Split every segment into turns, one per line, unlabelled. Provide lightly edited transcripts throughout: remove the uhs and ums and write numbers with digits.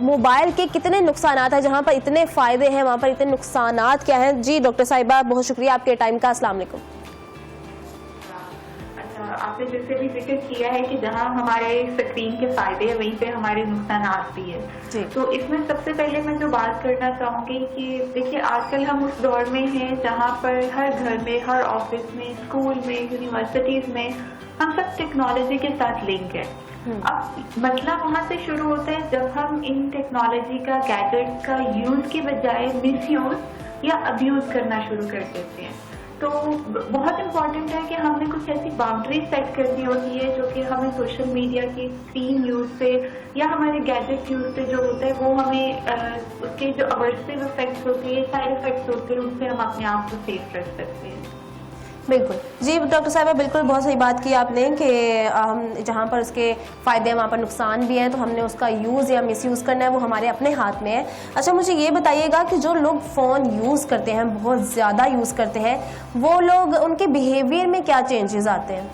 Mobile के कितने नुकसानात हैं, जहाँ पर इतने फ़ायदे हैं वहाँ पर इतने नुकसानात क्या हैं। जी डॉक्टर साहिबा, बहुत शुक्रिया आपके टाइम का। अस्सलाम वालेकुम।
आपने जैसे भी जिक्र किया है कि जहाँ हमारे स्क्रीन के फायदे हैं वहीं पे हमारे नुकसान भी है। तो इसमें सबसे पहले मैं जो बात करना चाहूंगी कि देखिए आजकल हम उस दौर में हैं जहाँ पर हर घर में, हर ऑफिस में, स्कूल में, यूनिवर्सिटीज में हम सब टेक्नोलॉजी के साथ लिंक है। अब मसला वहाँ से शुरू होता है जब हम इन टेक्नोलॉजी का, गैजेट्स का यूज के बजाय मिसयूज या अब्यूज करना शुरू कर देते हैं। तो बहुत इम्पॉर्टेंट है कि हमने कुछ ऐसी बाउंड्रीज सेट करनी होती है जो कि हमें सोशल मीडिया की स्क्रीन यूज से या हमारे गैजेट यूज से जो होता है वो हमें उसके जो अवर्सिव इफेक्ट्स होते हैं, साइड इफेक्ट्स होते हैं, उनसे हम अपने आप को सेफ रख सकते हैं।
बिल्कुल जी डॉक्टर साहिबा, बिल्कुल बहुत सही बात की आपने कि हम जहाँ पर उसके फ़ायदे हैं वहाँ पर नुकसान भी हैं, तो हमने उसका यूज़ या मिसयूज़ करना है वो हमारे अपने हाथ में है। अच्छा, मुझे ये बताइएगा कि जो लोग फ़ोन यूज़ करते हैं, बहुत ज़्यादा यूज़ करते हैं, वो लोग, उनके बिहेवियर में क्या चेंजेस आते हैं?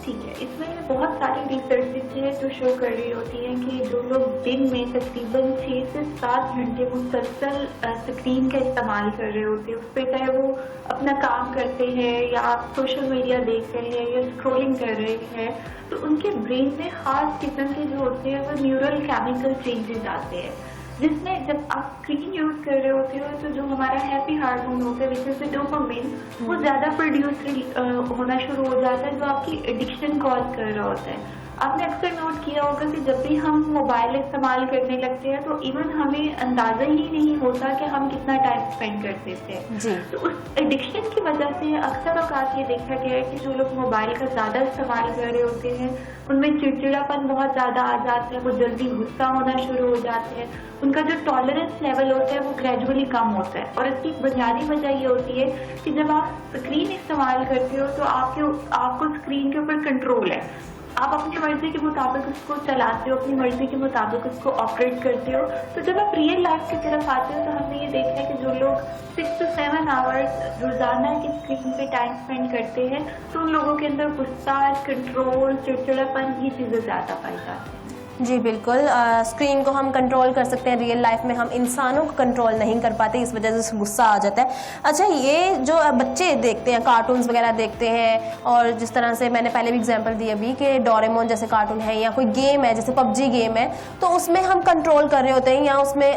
ठीक है, इसमें बहुत सारी रिसर्च है जो शो कर रही होती है कि जो लोग दिन में तकरीबन 6 से 7 घंटे मुसलसल स्क्रीन का इस्तेमाल कर रहे होते हैं, उस पर चाहे वो अपना काम करते हैं या सोशल मीडिया देख रहे हैं या स्क्रॉलिंग कर रहे हैं, तो उनके ब्रेन में खास किस्म के जो होते हैं वो न्यूरल केमिकल चेंजेस आते हैं, जिसमें जब आप स्क्रीन यूज कर रहे होते हो तो जो हमारा हैप्पी हार्मोन होता है विच इज द डोपामिन, वो ज्यादा प्रोड्यूस होना शुरू हो जाता है जो आपकी एडिक्शन कॉज कर रहा होता है। आपने अक्सर नोट किया होगा कि जब भी हम मोबाइल इस्तेमाल करने लगते हैं तो इवन हमें अंदाजा ही नहीं होता कि हम कितना टाइम स्पेंड करते थे। तो उस एडिक्शन की वजह से अक्सर औकात ये देखा गया है कि जो लोग मोबाइल का ज्यादा इस्तेमाल कर रहे होते हैं उनमें चिड़चिड़ापन बहुत ज्यादा आ जाता है, वो जल्दी गुस्सा होना शुरू हो जाते हैं, उनका जो टॉलरेंस लेवल होता है वो ग्रेजुअली कम होता है। और इसकी बुनियादी वजह ये होती है कि जब आप स्क्रीन इस्तेमाल करते हो तो आपको स्क्रीन के ऊपर कंट्रोल है, आप अपनी मर्जी के मुताबिक उसको चलाते हो, अपनी मर्जी के मुताबिक उसको ऑपरेट करते हो। तो जब आप रियल लाइफ की तरफ आते हो तो हमें ये देखना है कि जो लोग 6 से 7 आवर्स रोजाना की स्क्रीन पे टाइम स्पेंड करते हैं तो उन लोगों के अंदर गुस्सा, कंट्रोल, चिड़चिड़ापन, ये चीजें ज्यादा पाई जाती हैं।
जी बिल्कुल, स्क्रीन को हम कंट्रोल कर सकते हैं, रियल लाइफ में हम इंसानों को कंट्रोल नहीं कर पाते, इस वजह से गुस्सा आ जाता है। अच्छा, ये जो बच्चे देखते हैं, कार्टून्स वगैरह देखते हैं, और जिस तरह से मैंने पहले भी एग्जांपल दी अभी कि डोरेमोन जैसे कार्टून है या कोई गेम है जैसे पबजी गेम है, तो उसमें हम कंट्रोल कर रहे होते हैं या उसमें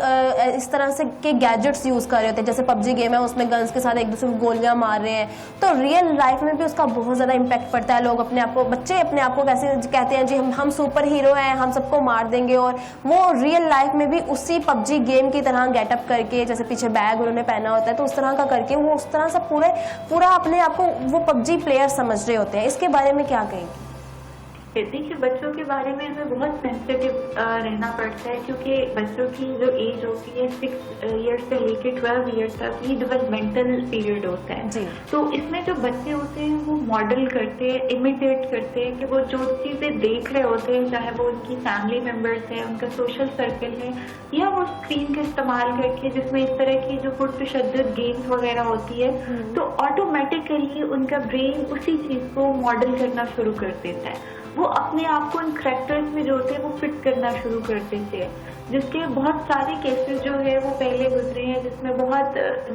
इस तरह से के गैजेट्स यूज़ कर रहे होते हैं। जैसे पबजी गेम है उसमें गन्स के साथ एक दूसरे को गोलियाँ मार रहे हैं, तो रियल लाइफ में भी उसका बहुत ज़्यादा इम्पैक्ट पड़ता है। लोग अपने आप को, बच्चे अपने आप को कैसे कहते हैं जी हम सुपर हीरो हैं, हम सबको मार देंगे, और वो रियल लाइफ में भी उसी पबजी गेम की तरह गेटअप करके, जैसे पीछे बैग उन्होंने पहना होता है तो उस तरह का करके वो उस तरह से पूरा अपने आप को वो पबजी प्लेयर समझ रहे होते हैं। इसके बारे में क्या कहेंगे?
देखिए, बच्चों के बारे में हमें बहुत सेंसिटिव रहना पड़ता है क्योंकि बच्चों की जो एज होती है 6 ईयर्स से लेकर 12 ईयर्स तक, ये डेवलपमेंटल पीरियड होता है। तो इसमें जो बच्चे होते हैं वो मॉडल करते हैं, इमिटेट करते हैं कि वो जो चीजें देख रहे होते हैं, चाहे वो उनकी फैमिली मेंबर्स है, उनका सोशल सर्कल है, या वो स्क्रीन का इस्तेमाल करके जिसमें इस तरह की जो पुरतशद्दुद गेम्स वगैरह होती है, तो ऑटोमेटिकली उनका ब्रेन उसी चीज को मॉडल करना शुरू कर देता है। वो अपने आप को इन करैक्टर्स में जो होते हैं वो फिट करना शुरू कर देते हैं, जिसके बहुत सारे केसेस जो है वो पहले गुजरे हैं जिसमें बहुत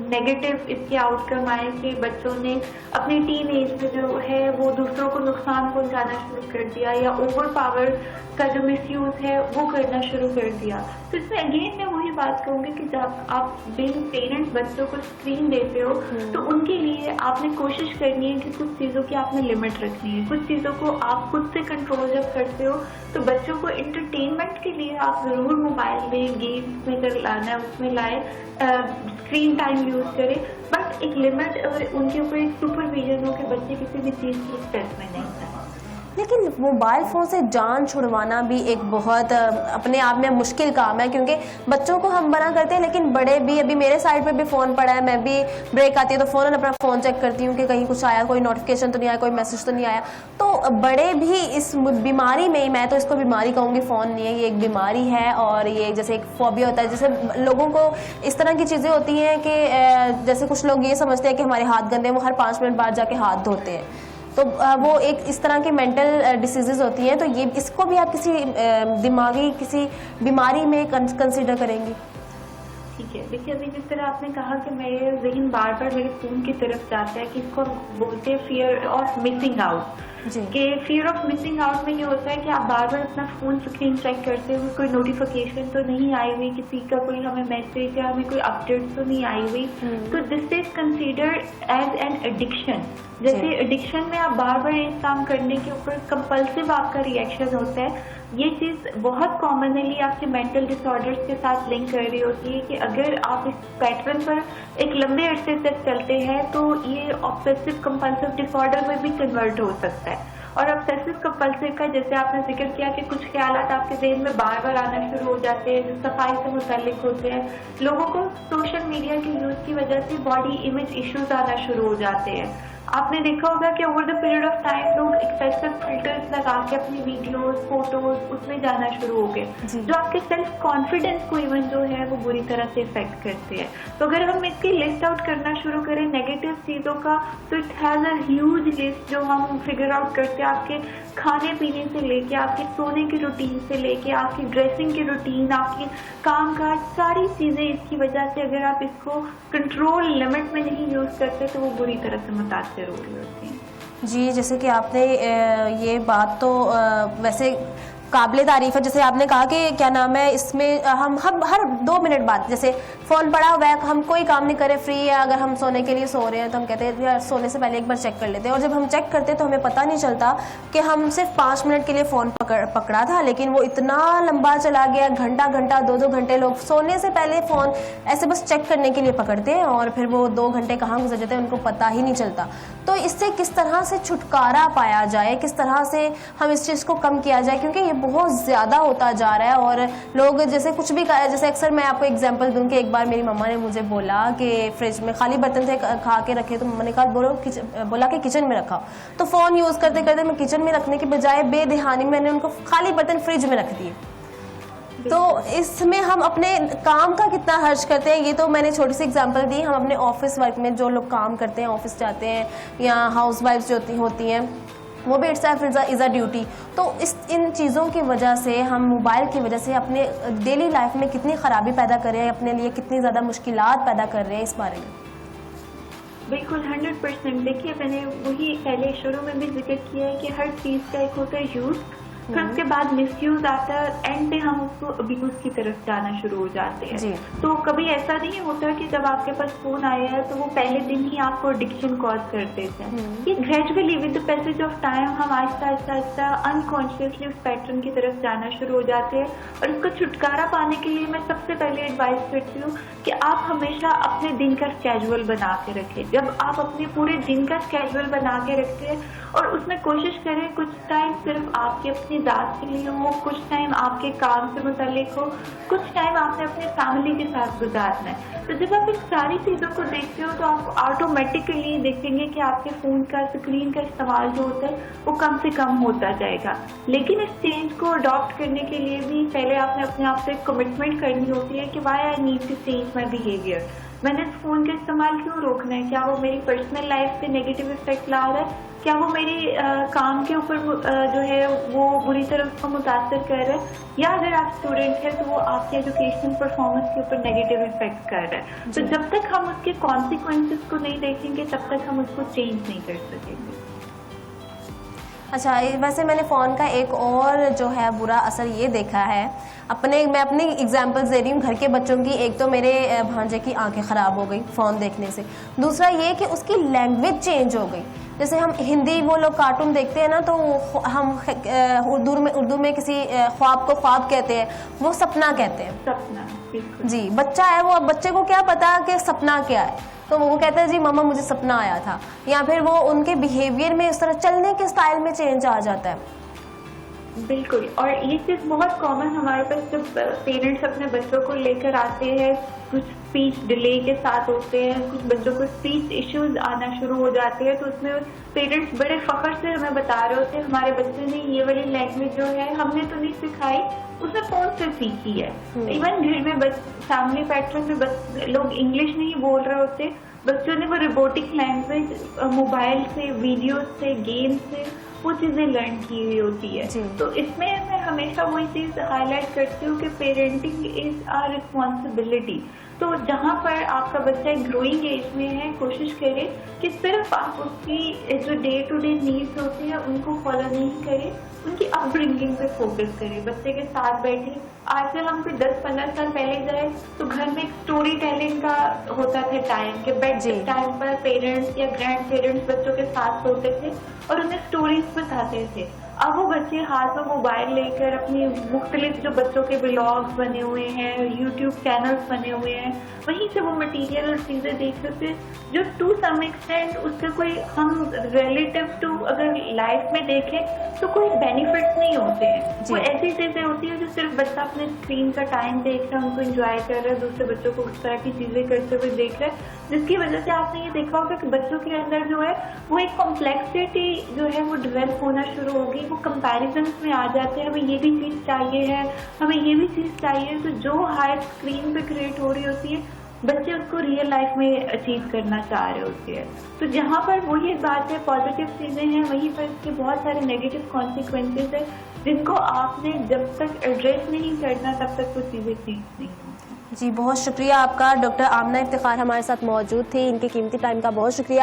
नेगेटिव इसके आउटकम आए कि बच्चों ने अपनी टीन एज में जो है वो दूसरों को नुकसान पहुंचाना शुरू कर दिया या ओवर पावर का जो मिसयूज है वो करना शुरू कर दिया। तो इसमें अगेन मैं वही बात कहूंगी कि जब आप बिन पेरेंट्स बच्चों को स्क्रीन देते हो तो उनके लिए आपने कोशिश करनी है कि कुछ चीजों की आपने लिमिट रखनी है, कुछ चीजों को आप खुद से कंट्रोल जब करते हो तो बच्चों को एंटरटेनमेंट के लिए आप जरूर मोबाइल में, गेम्स में कर लाना है, उसमें लाए, स्क्रीन टाइम यूज करें, बट एक लिमिट और उनके ऊपर एक सुपरविजन हो कि बच्चे किसी भी चीज की स्ट्रेस में नहीं जाए।
लेकिन मोबाइल फ़ोन से जान छुड़वाना भी एक बहुत अपने आप में मुश्किल काम है, क्योंकि बच्चों को हम मना करते हैं लेकिन बड़े भी, अभी मेरे साइड पे भी फ़ोन पड़ा है, मैं भी ब्रेक आती है तो फ़ौरन अपना फ़ोन चेक करती हूँ कि कहीं कुछ आया, कोई नोटिफिकेशन तो नहीं आया, कोई मैसेज तो नहीं आया। तो बड़े भी इस बीमारी में, मैं तो इसको बीमारी कहूँगी, फ़ोन नहीं है, ये एक बीमारी है, और ये जैसे एक फोबिया होता है, जैसे लोगों को इस तरह की चीज़ें होती हैं कि जैसे कुछ लोग ये समझते हैं कि हमारे हाथ गंदे हैं, वो हर 5 मिनट बाद जाके हाथ धोते हैं। तो वो एक इस तरह की मेंटल डिसीजेज होती हैं, तो ये इसको भी आप किसी दिमागी किसी बीमारी में कंसीडर करेंगी?
ठीक है, देखिए अभी जिस तरह आपने कहा कि मेरे ज़हन बार बार मेरे फ़ोन की तरफ जाता है कि इसको हम बोलते हैं फियर ऑफ मिसिंग आउट। कि फियर ऑफ मिसिंग आउट में ये होता है कि आप बार बार अपना फ़ोन स्क्रीन चेक करते हुए कोई नोटिफिकेशन तो नहीं आई हुई, किसी का कोई हमें मैसेज या हमें कोई अपडेट तो नहीं आई हुई, तो this is considered as an addiction. जैसे एडिक्शन में आप बार बार एक काम करने के ऊपर कंपल्सिव आपका रिएक्शन होता है। ये चीज़ बहुत कॉमनली आपके मेंटल डिसऑर्डर्स के साथ लिंक कर रही होती है कि अगर आप इस पैटर्न पर एक लंबे अरसे तक चलते हैं तो ये ऑब्सेसिव कंपल्सिव डिसऑर्डर में भी कन्वर्ट हो सकता है। और ऑब्सेसिव कंपल्सिव का जैसे आपने जिक्र किया कि कुछ ख्यालात आपके ज़हन में बार बार आना शुरू हो जाते हैं जो सफाई से मुताल्लिक होते हैं। लोगों को सोशल मीडिया के यूज़ की वजह से बॉडी इमेज इश्यूज आना शुरू हो जाते हैं। आपने देखा होगा कि over the period of time लोग एक्सेसिव फिल्टर्स लगा के अपनी वीडियोस, फोटोज उसमें जाना शुरू हो गए, जो आपके सेल्फ कॉन्फिडेंस को इवन जो है वो बुरी तरह से इफेक्ट करते हैं। तो अगर हम इसकी लिस्ट आउट करना शुरू करें नेगेटिव चीज़ों का, तो it has a huge list जो हम फिगर आउट करते हैं, आपके खाने पीने से लेके आपके सोने की रूटीन से लेके आपकी ड्रेसिंग की रूटीन, आपकी कामकाज, सारी चीज़ें इसकी वजह से अगर आप इसको कंट्रोल लिमिट में नहीं यूज़ करते तो वो बुरी तरह से मुतासर हो रही होती हैं।
जी, जैसे कि आपने ये बात तो वैसे काबिले तारीफ है। जैसे आपने कहा कि क्या नाम है, इसमें हम हर 2 मिनट बाद जैसे फ़ोन पड़ा हुआ है, हम कोई काम नहीं करें, फ्री है, अगर हम सोने के लिए सो रहे हैं तो हम कहते हैं यार सोने से पहले एक बार चेक कर लेते हैं। और जब हम चेक करते हैं तो हमें पता नहीं चलता कि हम सिर्फ 5 मिनट के लिए फ़ोन पकड़ा था, लेकिन वो इतना लंबा चला गया, घंटा 2-2 घंटे लोग सोने से पहले फ़ोन ऐसे बस चेक करने के लिए पकड़ते हैं और फिर वो 2 घंटे कहाँ गुजर जाते हैं उनको पता ही नहीं चलता। तो इससे किस तरह से छुटकारा पाया जाए, किस तरह से हम इस चीज़ को कम किया जाए, क्योंकि ये बहुत ज़्यादा होता जा रहा है। और लोग जैसे कुछ भी जैसे अक्सर मैं आपको एग्जांपल दूं कि एक बार मेरी मम्मा ने मुझे बोला कि फ्रिज में खाली बर्तन थे खा के रखे, तो मम्मा ने कहा बोला कि किचन में रखा। तो फ़ोन यूज़ करते करते मैं किचन में रखने के बजाय बेदहानी मैंने उनको खाली बर्तन फ्रिज में रख दिए। तो इसमें हम अपने काम का कितना हर्ज करते हैं, ये तो मैंने छोटी सी एग्जांपल दी। हम अपने ऑफिस वर्क में जो लोग काम करते हैं, ऑफिस जाते हैं या हाउस वाइफ्स जो होती हैं, वो भी इट्स इज़ अ ड्यूटी। तो इन चीज़ों की वजह से, हम मोबाइल की वजह से अपने डेली लाइफ में कितनी ख़राबी पैदा कर रहे हैं, अपने लिए कितनी ज़्यादा मुश्किलात पैदा कर रहे हैं, इस बारे में।
बिल्कुल 100%। देखिए मैंने वही पहले शुरू में भी जिक्र किया है कि हर चीज़ का एक होता है यूज़, फिर उसके बाद मिसयूज आता है, एंड पे हम उसको अब्यूज की तरफ जाना शुरू हो जाते हैं। तो कभी ऐसा नहीं होता कि जब आपके पास फोन आया है तो वो पहले दिन ही आपको एडिक्शन कॉज कर देते हैं। ये gradually with the passage of time हम आहिस्ता अनकॉन्शियसली उस पैटर्न की तरफ जाना शुरू हो जाते हैं। और इसको छुटकारा पाने के लिए मैं सबसे पहले एडवाइस करती हूँ कि आप हमेशा अपने दिन का स्केड्यूल बना के रखें। जब आप अपने पूरे दिन का स्केड्यूल बना के रखते हैं और उसमें कोशिश करें कुछ टाइम सिर्फ आपके अपनी ज़ात के लिए हो, कुछ टाइम आपके काम से मुताल्लिक हो, कुछ टाइम आपने अपने फैमिली के साथ गुजारना है। तो जब आप इन सारी चीज़ों को देखते हो तो आप ऑटोमेटिकली देखेंगे कि आपके फ़ोन का स्क्रीन का इस्तेमाल जो होता है वो कम से कम होता जाएगा। लेकिन इस चेंज को अडॉप्ट करने के लिए भी पहले आपने अपने आप से एक कमिटमेंट करनी होती है कि why I need to change my behaviour. मैंने इस फ़ोन का इस्तेमाल क्यों रोकना है? क्या वो मेरी पर्सनल लाइफ पे नेगेटिव इफेक्ट ला रहा है? क्या वो मेरी काम के ऊपर जो है वो बुरी तरह उसको मुतासर कर रहा है? या अगर आप स्टूडेंट हैं तो वो आपके एजुकेशनल परफॉर्मेंस के ऊपर नेगेटिव इफेक्ट कर रहा है। तो जब तक हम उसके कॉन्सिक्वेंसेस को नहीं देखेंगे तब तक हम उसको चेंज नहीं कर सकेंगे।
अच्छा, वैसे मैंने फ़ोन का एक और जो है बुरा असर ये देखा है, मैं अपनी एग्जांपल्स दे रही हूँ घर के बच्चों की। एक तो मेरे भांजे की आंखें ख़राब हो गई फ़ोन देखने से, दूसरा ये कि उसकी लैंग्वेज चेंज हो गई। जैसे हम हिंदी वो लोग कार्टून देखते हैं ना, तो हम उर्दू में किसी ख्वाब को ख्वाब कहते हैं, वो सपना कहते हैं।
सपना,
जी, बच्चा है वो, अब बच्चे को क्या पता कि सपना क्या है, तो वो कहता है जी मम्मा मुझे सपना आया था। या फिर वो उनके बिहेवियर में, इस तरह चलने के स्टाइल में चेंज आ जाता है।
बिल्कुल, और ये चीज़ बहुत कॉमन हमारे पास जब पेरेंट्स अपने बच्चों को लेकर आते हैं, कुछ स्पीच डिले के साथ होते हैं, कुछ बच्चों को स्पीच इश्यूज आना शुरू हो जाते हैं, तो उसमें पेरेंट्स बड़े फख्र से हमें बता रहे होते हैं हमारे बच्चे ने ये वाली लैंग्वेज जो है हमने तो नहीं सिखाई, उसने फ़ोन से सीखी है। इवन घर में फैमिली पैटर्न में लोग इंग्लिश नहीं बोल रहे होते बच्चों ने वो रोबोटिक लैंग्वेज मोबाइल से, वीडियो से, गेम से वो चीज़ें लर्न की हुई होती है।
जी।
तो इसमें मैं हमेशा वही चीज़ हाईलाइट करती हूँ कि पेरेंटिंग इज़ आवर रिस्पॉन्सिबिलिटी। तो जहाँ पर आपका बच्चा एक ग्रोइंग एज में है, कोशिश करें कि सिर्फ आप उसकी जो डे टू डे नीड्स होती हैं उनको फॉलो नहीं करें, उनकी अपब्रिंगिंग पे फोकस करें, बच्चे के साथ बैठे। आजकल हम कोई 10-15 साल पहले जाए तो घर में एक स्टोरी टेलिंग का होता था टाइम कि बेड टाइम पर पेरेंट्स या ग्रैंड पेरेंट्स बच्चों के साथ सोते थे और उन्हें स्टोरीज बताते थे। अब वो बच्चे हाथ में मोबाइल लेकर अपनी मुख्तलिफ जो बच्चों के ब्लॉग्स बने हुए हैं, यूट्यूब चैनल्स बने हुए हैं, वहीं से वो मटेरियल और चीज़ें देख सकते हैं जो टू सम एक्सटेंट उसका कोई हम रिलेटिव टू अगर लाइफ में देखें तो कोई बेनिफिट्स नहीं होते हैं। वो ऐसी चीज़ें होती है जो सिर्फ बच्चा अपने स्क्रीन का टाइम देख रहा है, उनको एंजॉय कर रहा है, दूसरे बच्चों को उस तरह की चीज़ें करते हुए देख रहा है, जिसकी वजह से आपने ये देखा होगा कि बच्चों के अंदर जो है वो एक कॉम्प्लेक्सिटी जो है वो डेवलप होना शुरू होगी। वो कंपैरिजन में आ जाते हैं, हमें ये भी चीज़ चाहिए है, हमें ये भी चीज़ चाहिए। तो जो हाइप स्क्रीन पे क्रिएट हो रही होती है, बच्चे उसको रियल लाइफ में अचीव करना चाह रहे होते हैं। तो जहाँ पर वही बात है, पॉजिटिव चीज़ें हैं, वहीं पर इसके बहुत सारे नेगेटिव कॉन्सिक्वेंसेज हैं जिनको आपने जब तक एड्रेस नहीं करना तब तक वो चीज़ें चेंज नहीं होंगी।
जी बहुत शुक्रिया आपका। डॉक्टर आमना इफ्तिखार हमारे साथ मौजूद थे, इनके कीमती टाइम का बहुत शुक्रिया।